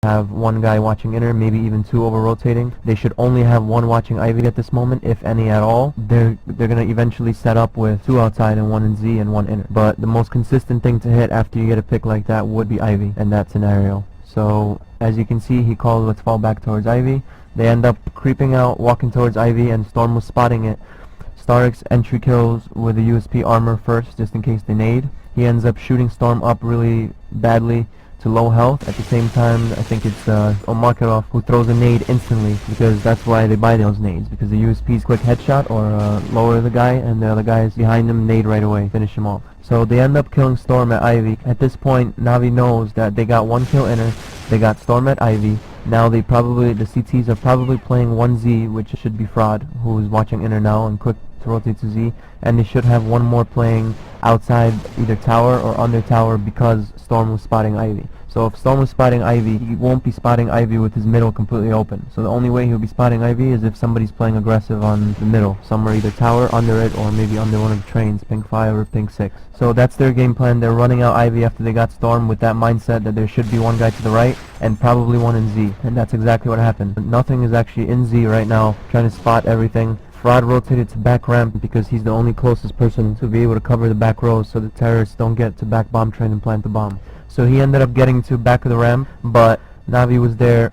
have one guy watching inner, maybe even two over rotating. They should only have one watching Ivy at this moment, if any at all. They're gonna eventually set up with two outside and one in Z and one inner. But the most consistent thing to hit after you get a pick like that would be Ivy in that scenario. So as you can see, he called let's fall back towards Ivy. They end up creeping out, walking towards Ivy, and Storm was spotting it. Starix entry kills with the USP armor first, just in case they nade. He ends up shooting Storm up really badly to low health. At the same time, I think it's Makarov who throws a nade instantly, because that's why they buy those nades, because the USP's quick headshot or lower the guy, and the other guys behind him nade right away, finish him off. So they end up killing Storm at Ivy. At this point, Navi knows that they got one kill inner, they got Storm at Ivy. Now the CTs are probably playing 1Z, which should be Fraud, who is watching inner now and quick to rotate to Z, and they should have one more playing outside either tower or under tower, because Storm was spotting Ivy. So if Storm was spotting Ivy, he won't be spotting Ivy with his middle completely open. So the only way he'll be spotting Ivy is if somebody's playing aggressive on the middle, somewhere either tower, under it, or maybe under one of the trains, ping 5 or ping 6. So that's their game plan. They're running out Ivy after they got Storm with that mindset that there should be one guy to the right and probably one in Z. And that's exactly what happened. Nothing is actually in Z right now, trying to spot everything. Fraud rotated to back ramp because he's the only closest person to be able to cover the back rows so the terrorists don't get to back bomb train and plant the bomb. So he ended up getting to back of the ramp, but Navi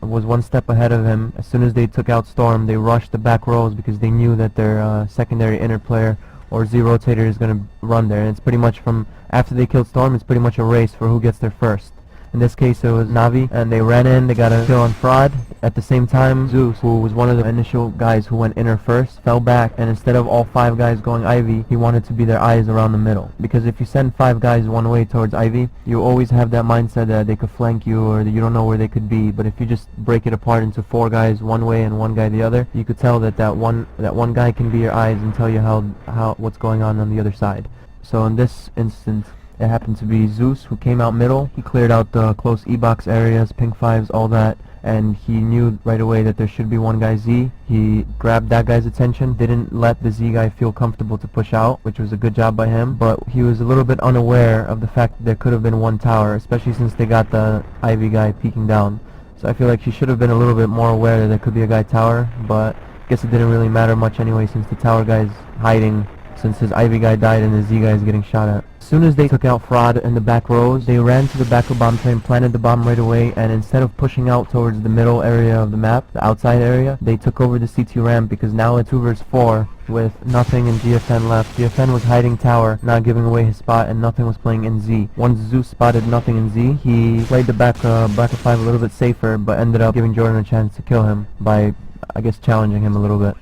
was one step ahead of him. As soon as they took out Storm, they rushed the back rows because they knew that their secondary inner player or Z rotator is going to run there. And it's pretty much from after they killed Storm, it's pretty much a race for who gets there first. In this case, it was Navi, and they ran in, they got a kill on Fraud. At the same time, Zeus, who was one of the initial guys who went inner first, fell back, and instead of all 5 guys going Ivy, he wanted to be their eyes around the middle. Because if you send 5 guys one way towards Ivy, you always have that mindset that they could flank you or that you don't know where they could be. But if you just break it apart into 4 guys one way and 1 guy the other, you could tell that that one guy can be your eyes and tell you what's going on the other side. So in this instance, it happened to be Zeus who came out middle. He cleared out the close E-box areas, ping 5s, all that, and he knew right away that there should be one guy Z. He grabbed that guy's attention, didn't let the Z guy feel comfortable to push out, which was a good job by him, but he was a little bit unaware of the fact that there could have been one tower, especially since they got the Ivy guy peeking down. So I feel like he should have been a little bit more aware that there could be a guy tower, but I guess it didn't really matter much anyway since the tower guy's hiding, since his Ivy guy died and the Z guy is getting shot at. As soon as they took out Fraud in the back rows, they ran to the back of bomb train, planted the bomb right away, and instead of pushing out towards the middle area of the map, the outside area, they took over the CT ramp because now it's 2 vs 4 with Nothing and GFN left. GFN was hiding tower, not giving away his spot, and Nothing was playing in Z. Once Zeus spotted Nothing in Z, he played the back of 5 a little bit safer, but ended up giving Jordan a chance to kill him by, I guess, challenging him a little bit.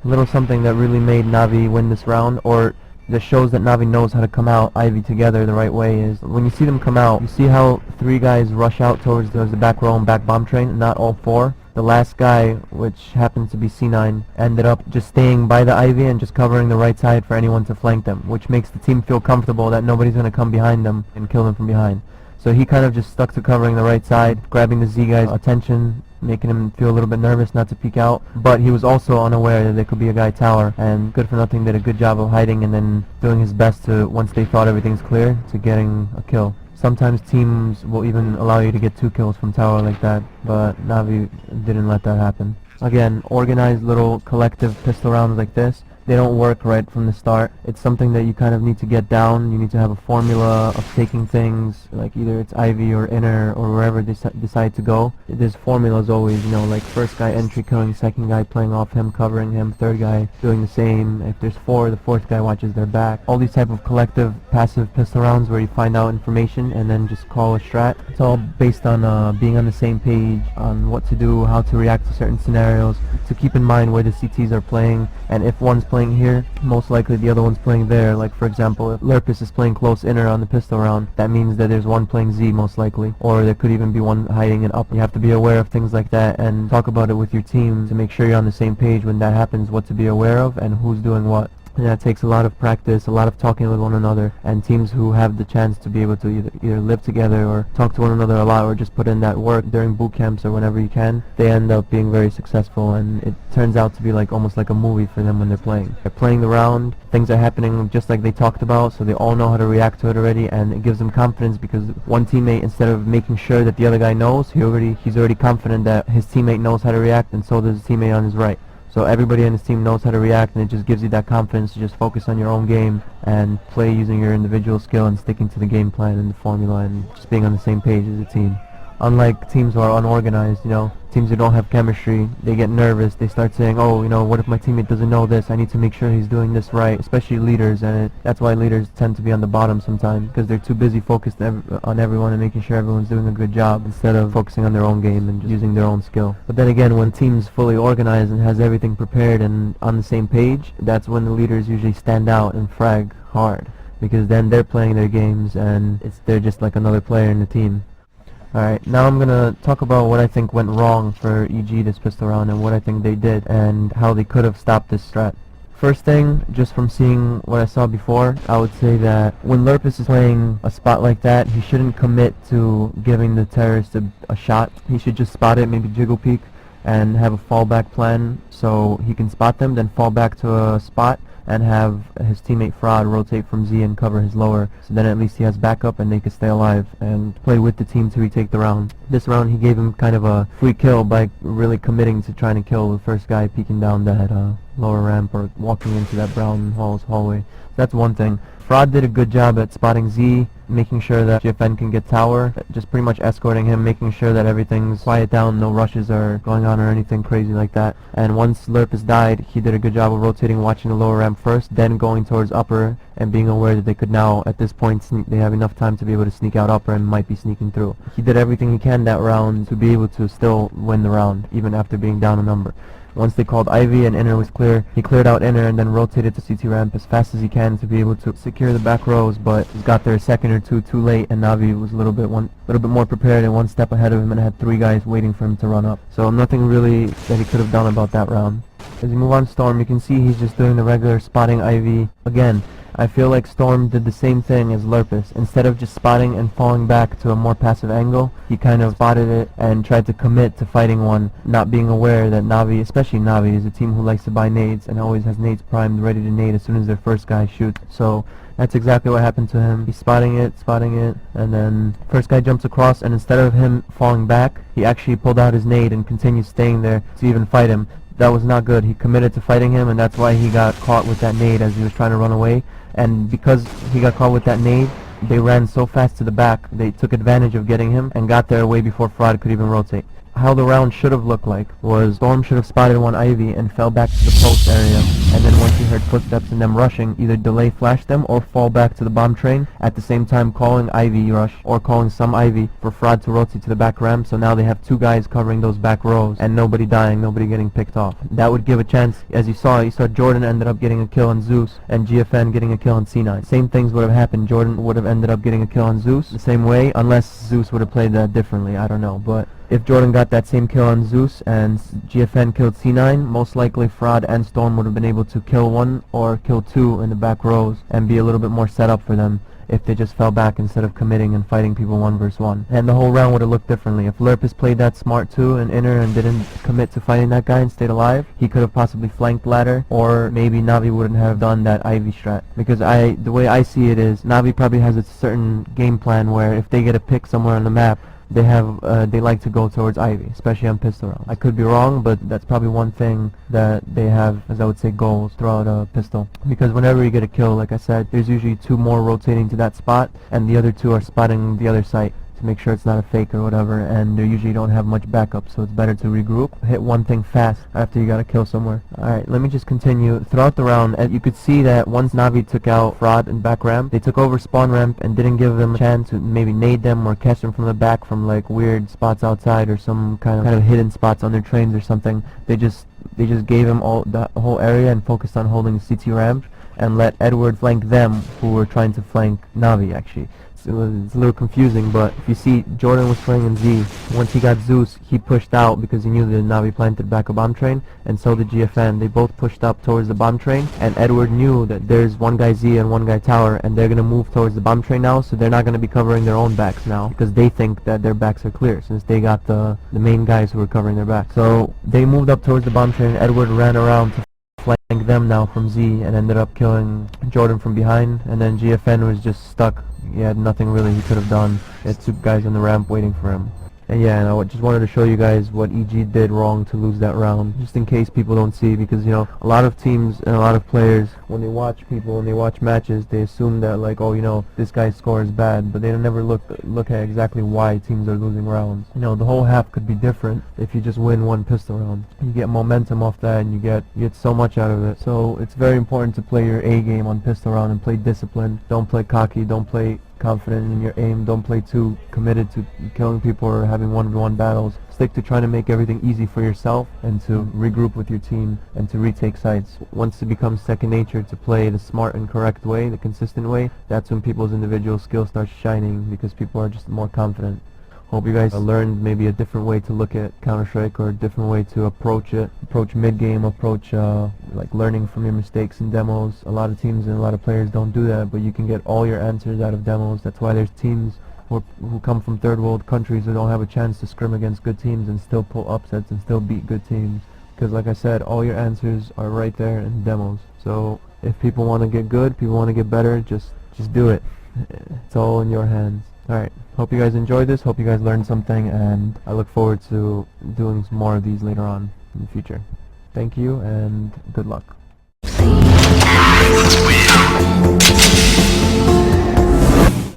A little something that really made Navi win this round, or that shows that Navi knows how to come out Ivy together the right way, is when you see them come out, you see how 3 guys rush out towards the back row and back bomb train, not all 4. The last guy, which happens to be C9, ended up just staying by the Ivy and just covering the right side for anyone to flank them, which makes the team feel comfortable that nobody's going to come behind them and kill them from behind. So he kind of just stuck to covering the right side, grabbing the Z guy's attention, making him feel a little bit nervous not to peek out, but he was also unaware that there could be a guy tower, and Good For Nothing did a good job of hiding and then doing his best to, once they thought everything's clear, to getting a kill. Sometimes teams will even allow you to get 2 kills from tower like that, but Navi didn't let that happen. Again, organized little collective pistol rounds like this, they don't work right from the start. It's something that you kind of need to get down. You need to have a formula of taking things, like either it's Ivy or inner or wherever they decide to go. There's formulas always, you know, like first guy entry killing, second guy playing off him, covering him, third guy doing the same. If there's 4, the 4th guy watches their back. All these type of collective passive pistol rounds where you find out information and then just call a strat. It's all based on being on the same page, on what to do, how to react to certain scenarios, to keep in mind where the CTs are playing, and if one's playing here, most likely the other one's playing there. Like for example, if Lerpus is playing close inner on the pistol round, that means that there's one playing Z most likely, or there could even be one hiding it up. You have to be aware of things like that and talk about it with your team to make sure you're on the same page when that happens, what to be aware of and who's doing what. And that takes a lot of practice, a lot of talking with one another, and teams who have the chance to be able to either live together or talk to one another a lot or just put in that work during boot camps or whenever you can, they end up being very successful, and it turns out to be like almost like a movie for them when they're playing. They're playing the round, things are happening just like they talked about, so they all know how to react to it already, and it gives them confidence because one teammate, instead of making sure that the other guy knows, he's already confident that his teammate knows how to react, and so does his teammate on his right. So everybody on his team knows how to react, and it just gives you that confidence to just focus on your own game and play using your individual skill and sticking to the game plan and the formula and just being on the same page as a team. Unlike teams who are unorganized, teams who don't have chemistry, they get nervous, they start saying, oh, what if my teammate doesn't know this, I need to make sure he's doing this right, especially leaders, and that's why leaders tend to be on the bottom sometimes, because they're too busy focused on everyone and making sure everyone's doing a good job, instead of focusing on their own game and just using their own skill. But then again, when team's fully organized and has everything prepared and on the same page, that's when the leaders usually stand out and frag hard, because then they're playing their games and they're just like another player in the team. Alright, now I'm gonna talk about what I think went wrong for EG this pistol round and what I think they did and how they could have stopped this strat. First thing, just from seeing what I saw before, I would say that when Lurpus is playing a spot like that, he shouldn't commit to giving the terrorist a shot. He should just spot it, maybe jiggle peek, and have a fallback plan so he can spot them, then fall back to a spot and have his teammate Fraud rotate from Z and cover his lower, so then at least he has backup and they can stay alive and play with the team till he take the round. This round he gave him kind of a free kill by really committing to trying to kill the first guy peeking down that lower ramp or walking into that brown hallway. That's one thing. Fraud did a good job at spotting Z, making sure that GFN can get tower, just pretty much escorting him, making sure that everything's quiet down, no rushes are going on or anything crazy like that. And once Lurpus died, he did a good job of rotating, watching the lower ramp first, then going towards upper and being aware that they could now, at this point, they have enough time to be able to sneak out upper and might be sneaking through. He did everything he can that round to be able to still win the round, even after being down a number. Once they called Ivy and inner was clear, he cleared out inner and then rotated to CT ramp as fast as he can to be able to secure the back rows, but he got there a second or two too late, and Navi was a little bit more prepared and one step ahead of him and had three guys waiting for him to run up. So nothing really that he could have done about that round. As you move on Storm, you can see he's just doing the regular spotting Ivy. Again, I feel like Storm did the same thing as Lurpus. Instead of just spotting and falling back to a more passive angle, he kind of spotted it and tried to commit to fighting one, not being aware that Navi, especially Navi, is a team who likes to buy nades and always has nades primed ready to nade as soon as their first guy shoots. So that's exactly what happened to him. He's spotting it, and then first guy jumps across, and instead of him falling back, he actually pulled out his nade and continued staying there to even fight him. That was not good. He committed to fighting him, and that's why he got caught with that nade as he was trying to run away. And because he got caught with that nade, they ran so fast to the back, they took advantage of getting him and got there way before Fraud could even rotate. How the round should have looked like was Storm should have spotted one Ivy and fell back to the post area, and then once he heard footsteps and them rushing, either delay flash them or fall back to the bomb train, at the same time calling Ivy rush or calling some Ivy for Fraud to rotate to the back ramp, so now they have two guys covering those back rows and nobody dying, nobody getting picked off. That would give a chance. As you saw Jordan ended up getting a kill on Zeus and GFN getting a kill on C9. Same things would have happened. Jordan would have ended up getting a kill on Zeus the same way, unless Zeus would have played that differently, I don't know, but if Jordan got that same kill on Zeus and GFN killed C9, most likely Fraud and Storm would have been able to kill one or kill two in the back rows and be a little bit more set up for them if they just fell back instead of committing and fighting people 1 versus 1. And the whole round would have looked differently. If Lurpus played that smart too and inner and didn't commit to fighting that guy and stayed alive, he could have possibly flanked ladder, or maybe Navi wouldn't have done that Ivy strat. Because the way I see it is, Navi probably has a certain game plan where if they get a pick somewhere on the map, they like to go towards Ivy, especially on pistol rounds. I could be wrong, but that's probably one thing that they have, as I would say, goals throughout a pistol. Because whenever you get a kill, like I said, there's usually two more rotating to that spot, and the other two are spotting the other site to make sure it's not a fake or whatever, and they usually don't have much backup, so it's better to regroup, hit one thing fast after you got a kill somewhere. Alright, let me just continue. Throughout the round, you could see that once Navi took out Fraud and back ramp, they took over spawn ramp and didn't give them a chance to maybe nade them or catch them from the back from like weird spots outside or some kind of hidden spots on their trains or something. They just gave him all the whole area and focused on holding the CT ramp and let Edward flank them, who were trying to flank Navi actually. it's a little confusing, but if you see, Jordan was playing in Z. Once he got Zeus, he pushed out because he knew the Na'Vi planted back a bomb train, and so did GFN. They both pushed up towards the bomb train, and Edward knew that there's one guy Z and one guy Tower, and they're gonna move towards the bomb train now, so they're not gonna be covering their own backs now, because they think that their backs are clear, since they got the main guys who were covering their backs. So they moved up towards the bomb train, Edward ran around to flank them now from Z and ended up killing Jordan from behind, and then GFN was just stuck. He had nothing really he could have done. He had two guys on the ramp waiting for him. And yeah, and I just wanted to show you guys what EG did wrong to lose that round, just in case people don't see, because, you know, a lot of teams and a lot of players, when they watch people, when they watch matches, they assume that, like, oh, you know, this guy's score is bad, but they never look at exactly why teams are losing rounds. You know, the whole half could be different if you just win one pistol round. You get momentum off that, and you get so much out of it. So it's very important to play your A game on pistol round and play disciplined. Don't play cocky, don't play confident in your aim, don't play too committed to killing people or having one-on-one battles. Stick to trying to make everything easy for yourself and to regroup with your team and to retake sites. Once it becomes second nature to play the smart and correct way, the consistent way, that's when people's individual skill starts shining, because people are just more confident. Hope you guys learned maybe a different way to look at Counter-Strike, or a different way to approach it. Approach mid-game, approach like learning from your mistakes in demos. A lot of teams and a lot of players don't do that, but you can get all your answers out of demos. That's why there's teams who come from third world countries who don't have a chance to scrim against good teams and still pull upsets and still beat good teams. Because like I said, all your answers are right there in demos. So if people want to get good, people want to get better, just do it. It's all in your hands. Alright, hope you guys enjoyed this, hope you guys learned something, and I look forward to doing some more of these later on in the future. Thank you, and good luck.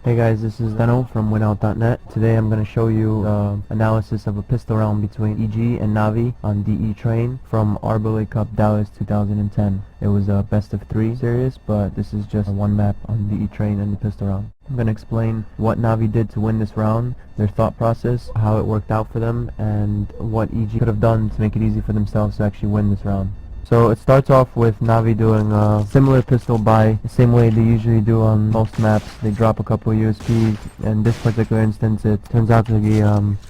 Hey guys, this is Zeno from Winout.net. Today I'm going to show you the analysis of a pistol round between EG and Na'Vi on DE Train from Arbolé Cup Dallas 2010. It was a best of 3 series, but this is just one map on DE Train and the pistol round. I'm going to explain what Na'Vi did to win this round, their thought process, how it worked out for them, and what EG could have done to make it easy for themselves to actually win this round. So it starts off with Na'Vi doing a similar pistol buy, the same way they usually do on most maps. They drop a couple of USPs. In this particular instance, it turns out to be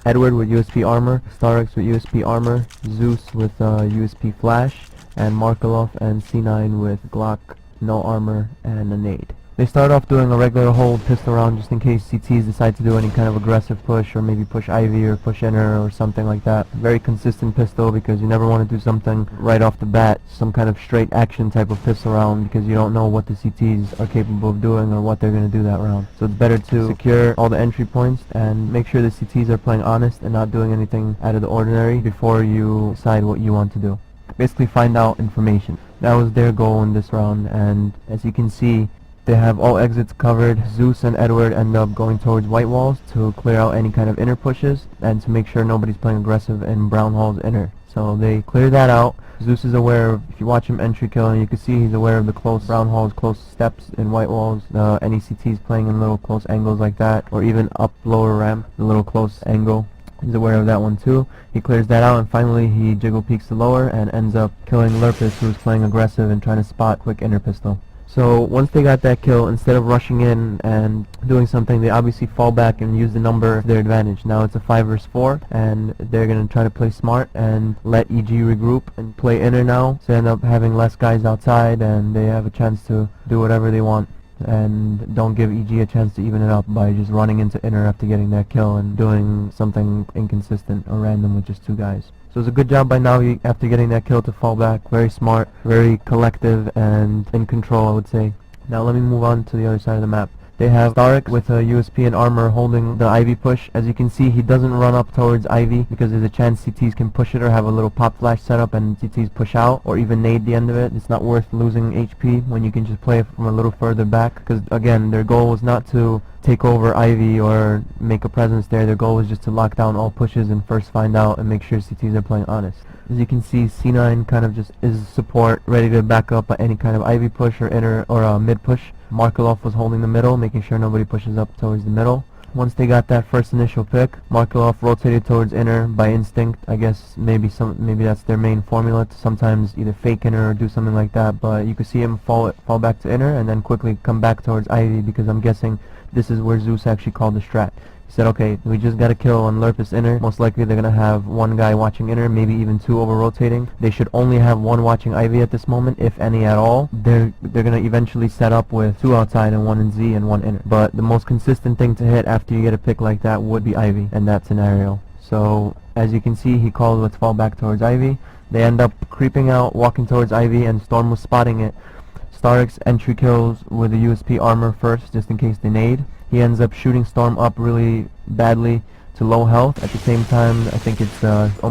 Edward with USP armor, Starix with USP armor, Zeus with USP flash, and Markelov and C9 with Glock, no armor, and a nade. They start off doing a regular hold pistol round just in case CTs decide to do any kind of aggressive push, or maybe push Ivy or push inner or something like that. Very consistent pistol, because you never want to do something right off the bat, some kind of straight action type of pistol round, because you don't know what the CTs are capable of doing or what they're going to do that round. So it's better to secure all the entry points and make sure the CTs are playing honest and not doing anything out of the ordinary before you decide what you want to do. Basically find out information. That was their goal in this round, and as you can see, they have all exits covered. Zeus and Edward end up going towards white walls to clear out any kind of inner pushes and to make sure nobody's playing aggressive in brown hall's inner. So they clear that out. Zeus is aware of, if you watch him entry killing, you can see he's aware of the close brown hall's close steps in white walls, any CTs playing in little close angles like that, or even up lower ramp, the little close angle. He's aware of that one too. He clears that out, and finally he jiggle peeks to lower and ends up killing Lurpus, who's playing aggressive and trying to spot quick inner pistol. So once they got that kill, instead of rushing in and doing something, they obviously fall back and use the number to their advantage. Now it's a 5 vs 4, and they're going to try to play smart and let EG regroup and play inner now. So they end up having less guys outside, and they have a chance to do whatever they want. And don't give EG a chance to even it up by just running into inner after getting that kill and doing something inconsistent or random with just 2 guys. So it's a good job by Na'Vi after getting that kill to fall back. Very smart, very collective, and in control, I would say. Now let me move on to the other side of the map. They have Starix with a USP and armor holding the Ivy push. As you can see, he doesn't run up towards Ivy because there's a chance CTs can push it or have a little pop flash setup and CTs push out, or even nade the end of it. It's not worth losing HP when you can just play it from a little further back, because again, their goal was not to take over Ivy or make a presence there. Their goal was just to lock down all pushes and first find out and make sure CTs are playing honest. As you can see, C9 kind of just is support, ready to back up at any kind of Ivy push or inner or mid push. Markelov was holding the middle, making sure nobody pushes up towards the middle. Once they got that first initial pick, Markelov rotated towards inner by instinct. I guess maybe that's their main formula, to sometimes either fake inner or do something like that. But you could see him fall back to inner and then quickly come back towards Ivy, because I'm guessing this is where Zeus actually called the strat. He said, okay, we just gotta kill on Lerpus inner. Most likely they're gonna have one guy watching inner, maybe even two over rotating. They should only have one watching Ivy at this moment, if any at all. They're gonna eventually set up with two outside and one in Z and one inner. But the most consistent thing to hit after you get a pick like that would be Ivy in that scenario. So as you can see, he called let's fall back towards Ivy. They end up creeping out, walking towards Ivy, and Storm was spotting it. Starix entry kills with the USP armor first, just in case they nade. He ends up shooting Storm up really badly to low health. At the same time, I think it's